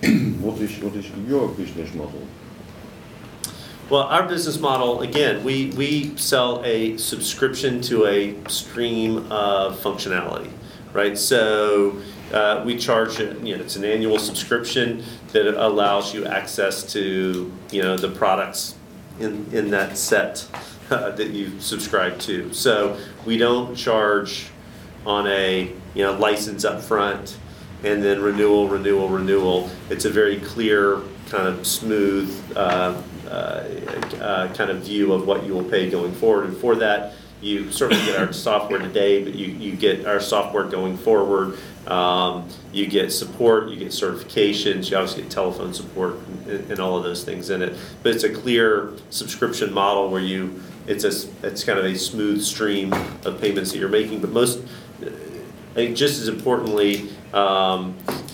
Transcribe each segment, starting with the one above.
What is your business model? Well, our business model, again, we sell a subscription to a stream of functionality, right? So we charge, it's an annual subscription that allows you access to, the products in that set that you subscribe to. So we don't charge on a, license up front and then renewal. It's a very clear, kind of smooth kind of view of what you will pay going forward. And for that, you certainly get our software today, but you get our software going forward. You get support, you get certifications, you obviously get telephone support and all of those things in it. But it's a clear subscription model where it's kind of a smooth stream of payments that you're making. But I think just as importantly,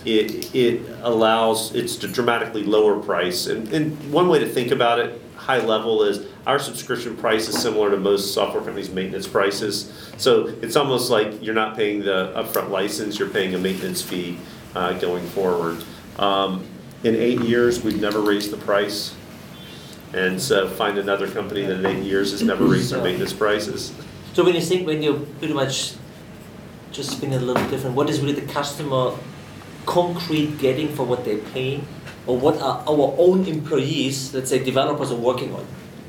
it's a dramatically lower price. And one way to think about it, high level, is our subscription price is similar to most software companies' maintenance prices. So it's almost like you're not paying the upfront license, you're paying a maintenance fee going forward. In 8 years, we've never raised the price. And so find another company that in 8 years has never raised their maintenance prices. So when you pretty much just spin it a little different, what is really the customer concrete getting for what they're paying, or what are our own employees, let's say developers, are working on?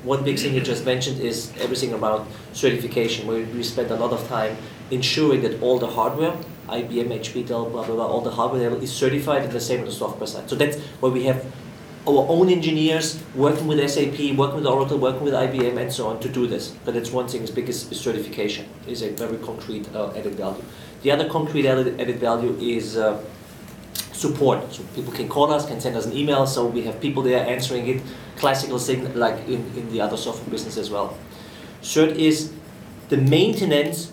One big thing you just mentioned is everything around certification, where we spend a lot of time ensuring that all the hardware, IBM, HP, Dell, blah, blah, blah, all the hardware is certified, and the same on the software side. So that's where we have our own engineers working with SAP, working with Oracle, working with IBM, and so on to do this. But that's one thing as big as certification, is a very concrete added value. The other concrete added value is support. So people can call us, can send us an email, so we have people there answering it. Classical thing like in the other software business as well. Third is the maintenance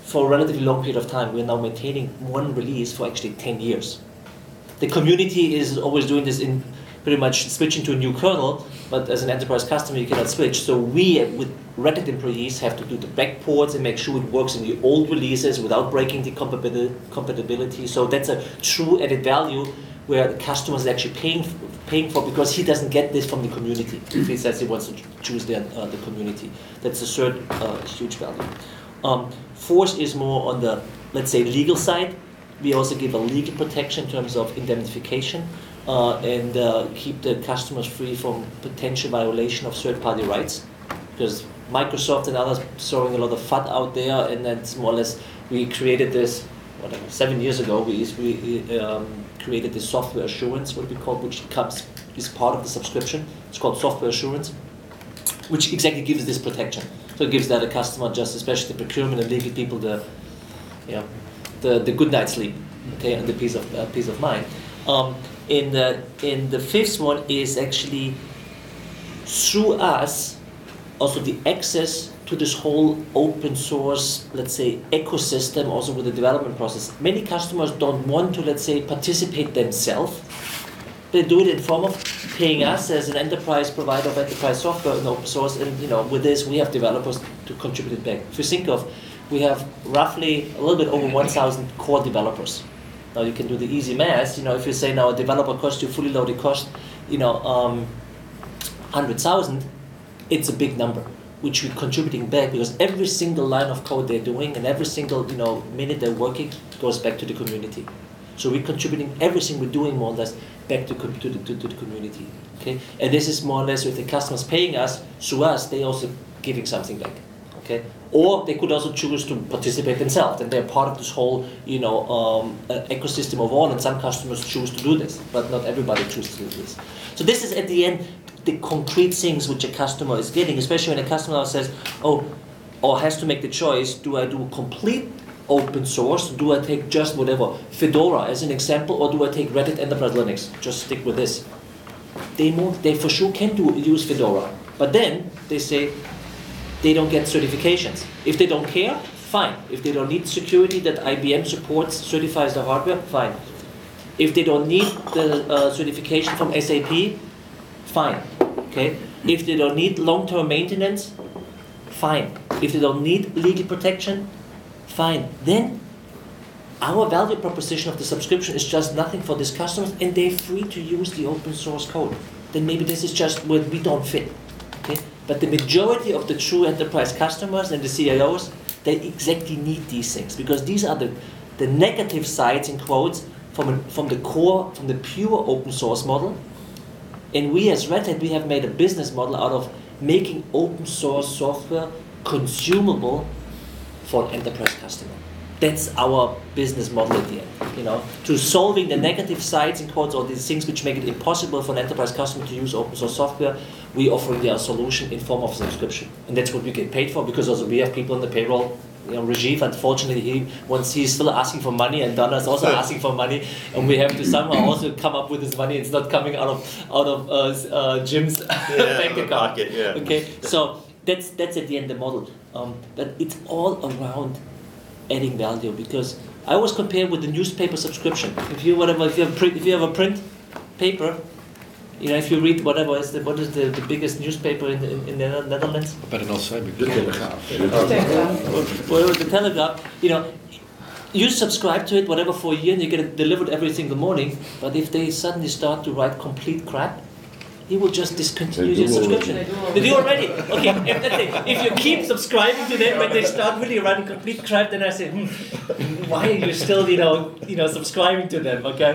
for a relatively long period of time. We're now maintaining one release for actually 10 years. The community is always doing this in pretty much switching to a new kernel, but as an enterprise customer you cannot switch. So we, with Red Hat employees, have to do the backports and make sure it works in the old releases without breaking the compatibility. So that's a true added value where the customer is actually paying for, because he doesn't get this from the community. If he says he wants to choose the community. That's the third huge value. Fourth is more on the, let's say, legal side. We also give a legal protection in terms of indemnification. And keep the customers free from potential violation of third-party rights, because Microsoft and others throwing a lot of FUD out there, and that's more or less, we created this, 7 years ago, we created this software assurance, what we call, which is part of the subscription. It's called software assurance, which exactly gives this protection. So it gives that a customer, just especially the procurement and legal people, the good night's sleep, okay, and the peace of mind. In the fifth one is actually through us also the access to this whole open source, let's say, ecosystem, also with the development process. Many customers don't want to, let's say, participate themselves. They do it in form of paying us as an enterprise provider of enterprise software and open source, and with this we have developers to contribute it back. If you think of, we have roughly a little bit over 1,000 core developers. Now you can do the easy math. If you say now a developer costs you fully loaded cost, 100,000, it's a big number, which we're contributing back, because every single line of code they're doing and every single minute they're working goes back to the community. So we're contributing everything we're doing more or less back to the community. Okay, and this is more or less with the customers paying us through us, they also giving something back. Okay, or they could also choose to participate themselves, and they're part of this whole ecosystem of all. And some customers choose to do this, but not everybody chooses to do this. So this is at the end the concrete things which a customer is getting, especially when a customer says, or has to make the choice: do I do complete open source? Do I take just whatever Fedora as an example, or do I take Red Hat Enterprise Linux? Just stick with this. They for sure can use Fedora, but then they say they don't get certifications. If they don't care, fine. If they don't need security that IBM supports, certifies the hardware, fine. If they don't need the certification from SAP, fine. Okay. If they don't need long-term maintenance, fine. If they don't need legal protection, fine. Then our value proposition of the subscription is just nothing for these customers, and they're free to use the open source code. Then maybe this is just where we don't fit. Okay? But the majority of the true enterprise customers and the CIOs, they exactly need these things, because these are the negative sides, in quotes, from the core, from the pure open source model. And we as Red Hat, we have made a business model out of making open source software consumable for an enterprise customer. That's our business model at the end, to solving the negative sides, in quotes, or these things which make it impossible for an enterprise customer to use open source software. We offering their solution in form of subscription, and that's what we get paid for, because also we have people on the payroll. Rajiv, unfortunately, he's still asking for money, and Donna is also asking for money, and we have to somehow also come up with this money. It's not coming out of Jim's bank account. Pocket, yeah. Okay, so that's at the end the model, but it's all around adding value, because I always compare with the newspaper subscription. If you have a print paper, if you read what is the biggest newspaper in the Netherlands? I better not say, De because Telegraaf. Well, the Telegraph, you subscribe to it, whatever, for a year, and you get it delivered every single morning. But if they suddenly start to write complete crap, you will just discontinue your subscription. They do already. Okay, if you keep subscribing to them when they start really writing complete crap, then I say, why are you still, subscribing to them? Okay.